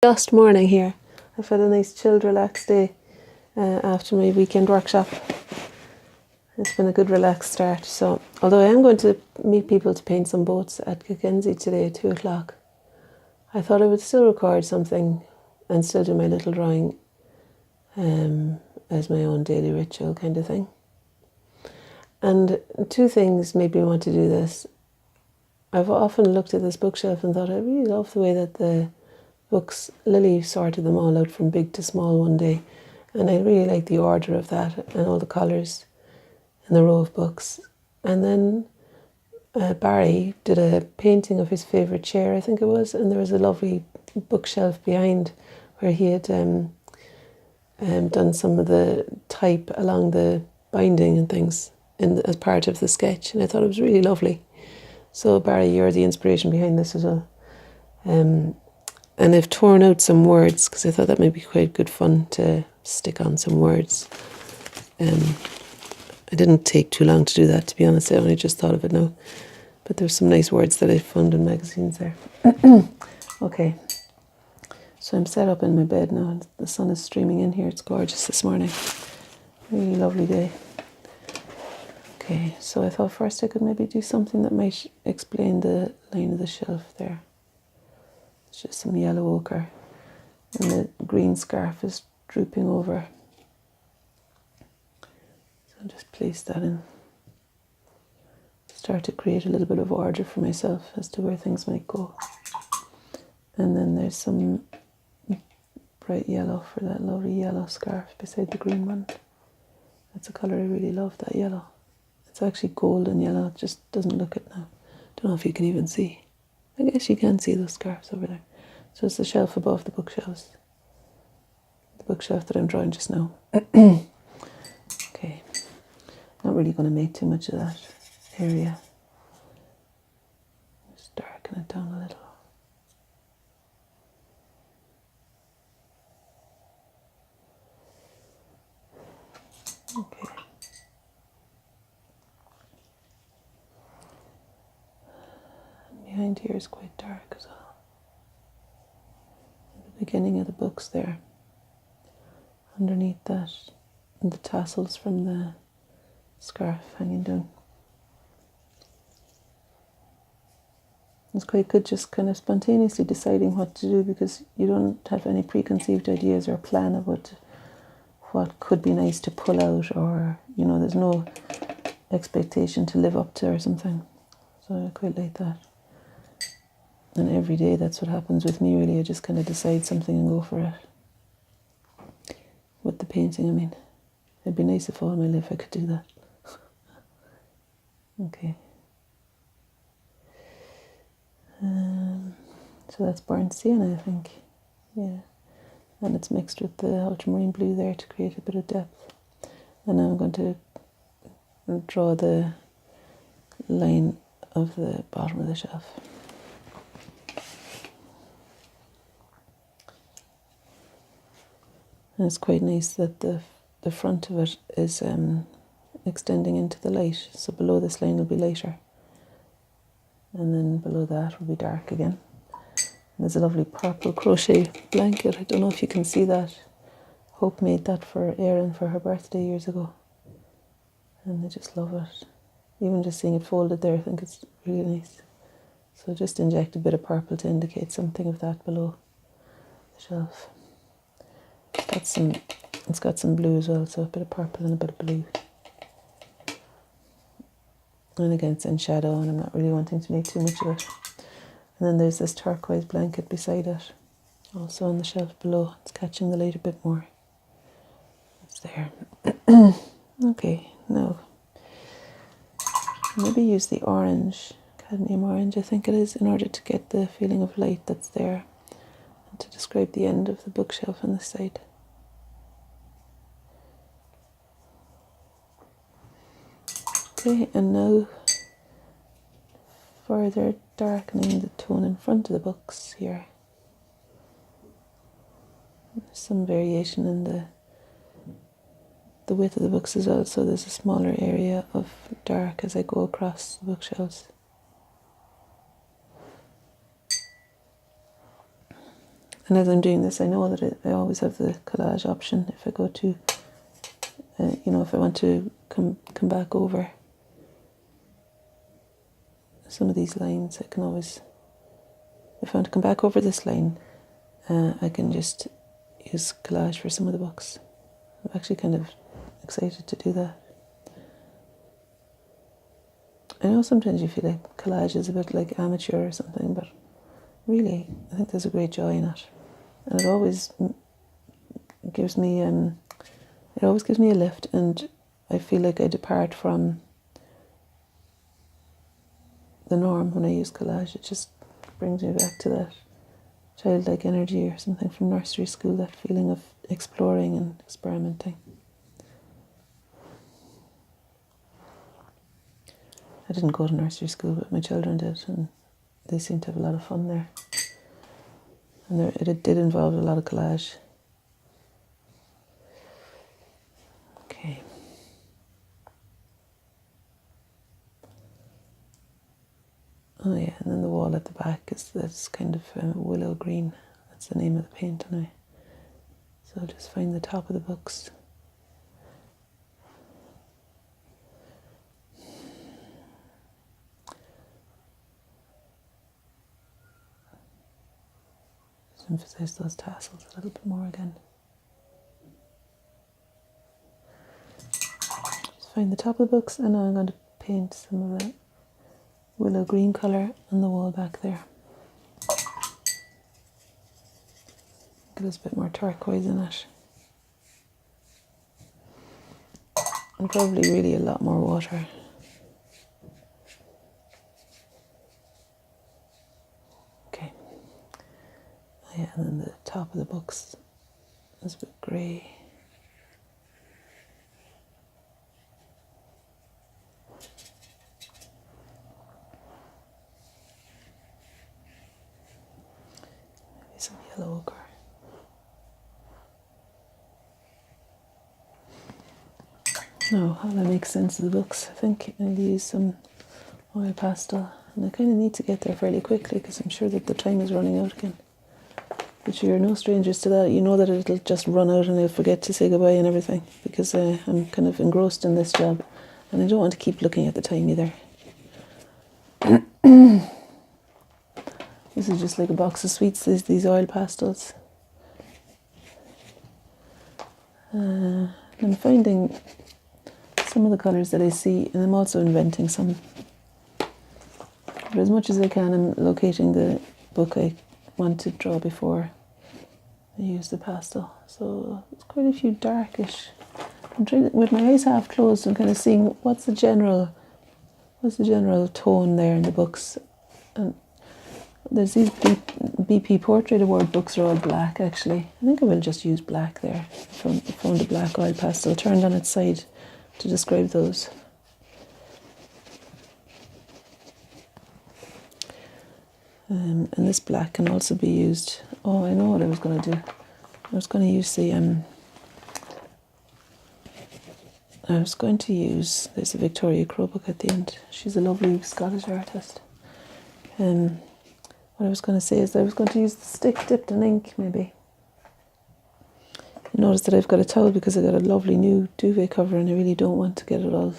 Just morning here. I've had a nice chilled, relaxed day after my weekend workshop. It's been a good relaxed start. So, although I am going to meet people to paint some boats at Cockenzie today at 2 o'clock, I thought I would still record something and still do my little drawing as my own daily ritual kind of thing. And two things made me want to do this. I've often looked at this bookshelf and thought I really love the way that the books, Lily sorted them all out from big to small one day, and I really like the order of that and all the colours in the row of books. And then Barry did a painting of his favourite chair, I think it was, and there was a lovely bookshelf behind where he had done some of the type along the binding and things as part of the sketch, and I thought it was really lovely. So Barry, you're the inspiration behind this as well. And I've torn out some words because I thought that might be quite good fun to stick on some words. I didn't take too long to do that, to be honest. I only just thought of it now. But there's some nice words that I found in magazines there. Okay. So I'm set up in my bed now and the sun is streaming in here. It's gorgeous this morning. Really lovely day. Okay, so I thought first I could maybe do something that might explain the line of the shelf there. It's just some yellow ochre and the green scarf is drooping over. So I'll just place that in. Start to create a little bit of order for myself as to where things might go. And then there's some bright yellow for that lovely yellow scarf beside the green one. That's a colour I really love, that yellow. It's actually golden yellow, it just doesn't look it now. Don't know if you can even see. I guess you can see those scarves over there. So it's the shelf above the bookshelves. The bookshelf that I'm drawing just now. Okay. Not really going to make too much of that area. Just darken it down a little. Okay. And behind here is quite dark as well. Beginning of the books there, underneath that, and the tassels from the scarf hanging down. It's quite good just kind of spontaneously deciding what to do because you don't have any preconceived ideas or plan of what could be nice to pull out, or there's no expectation to live up to or something. So I quite like that. And every day that's what happens with me really. I just kind of decide something and go for it. With the painting, I mean. It'd be nice if all my life I could do that. Okay. So that's burnt sienna, I think. Yeah. And it's mixed with the ultramarine blue there to create a bit of depth. And now I'm going to draw the line of the bottom of the shelf. And it's quite nice that the front of it is extending into the light. So below this line will be lighter. And then below that will be dark again. And there's a lovely purple crochet blanket. I don't know if you can see that. Hope made that for Erin for her birthday years ago. And I just love it. Even just seeing it folded there, I think it's really nice. So just inject a bit of purple to indicate something of that below the shelf. It's got some blue as well, so a bit of purple and a bit of blue. And again, it's in shadow and I'm not really wanting to make too much of it. And then there's this turquoise blanket beside it, also on the shelf below. It's catching the light a bit more. It's there. Okay, now maybe use the orange, cadmium orange I think it is, in order to get the feeling of light that's there and to describe the end of the bookshelf on this side. Okay, and now further darkening the tone in front of the books here. There's some variation in the width of the books as well, so there's a smaller area of dark as I go across the bookshelves. And as I'm doing this, I know that I always have the collage option. If I go to, if I want to come back over some of these lines, I can always, if I want to come back over this line, I can just use collage for some of the books. I'm actually kind of excited to do that. I know sometimes you feel like collage is a bit like amateur or something, but really, I think there's a great joy in it, and it always gives me a lift, and I feel like I depart from the norm when I use collage. It just brings me back to that childlike energy or something from nursery school, that feeling of exploring and experimenting. I didn't go to nursery school, but my children did, and they seemed to have a lot of fun there. And it did involve a lot of collage. Okay. Oh yeah, and then the wall at the back that's kind of willow green. That's the name of the paint anyway. So I'll just find the top of the books. Emphasize those tassels a little bit more again. Just find the top of the books, and now I'm going to paint some of the willow green colour on the wall back there. Get us a bit more turquoise in it. And probably really a lot more water. Yeah, and then the top of the books is a bit grey. Maybe some yellow ochre. Now, how do I make sense of the books? I think I'll use some oil pastel, and I kind of need to get there fairly quickly because I'm sure that the time is running out again. But you're no strangers to that. You know that it'll just run out and I'll forget to say goodbye and everything, because I'm kind of engrossed in this job and I don't want to keep looking at the time either. This is just like a box of sweets, these oil pastels. I'm finding some of the colours that I see, and I'm also inventing some. But as much as I can, I'm locating the book I want to draw before I use the pastel. So it's quite a few darkish. I'm trying, with my eyes half closed, I'm kind of seeing what's the general tone there in the books. And there's these BP Portrait Award books are all black actually. I think I will just use black there. I found a black oil pastel turned on its side to describe those. And this black can also be used. Oh, I know what I was going to do. I was going to use there's a Victoria Crowe book at the end. She's a lovely Scottish artist. What I was going to say is I was going to use the stick dipped in ink, maybe. You notice that I've got a towel because I got a lovely new duvet cover and I really don't want to get it all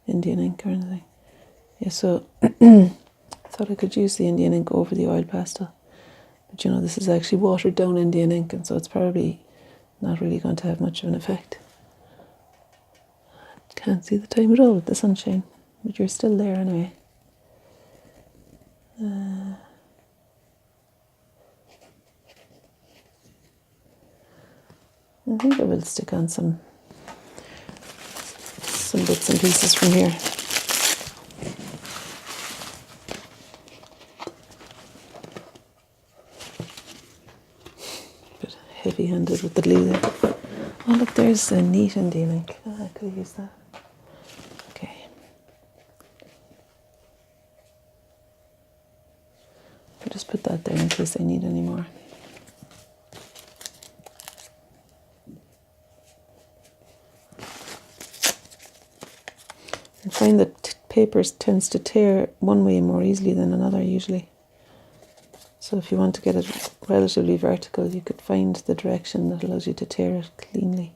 Indian ink or anything. Yeah, so I thought I could use the Indian ink over the oil pastel. But you know, this is actually watered down Indian ink, and so it's probably not really going to have much of an effect. Can't see the time at all with the sunshine, but you're still there anyway. I think I will stick on some bits and pieces from here. Bit heavy-handed with the glue there. Oh look, there's a neat Indian ink. Oh, I could have used that. Okay. I'll just put that there in case I need any more. I find that paper tends to tear one way more easily than another usually. So if you want to get it relatively vertical, you could find the direction that allows you to tear it cleanly.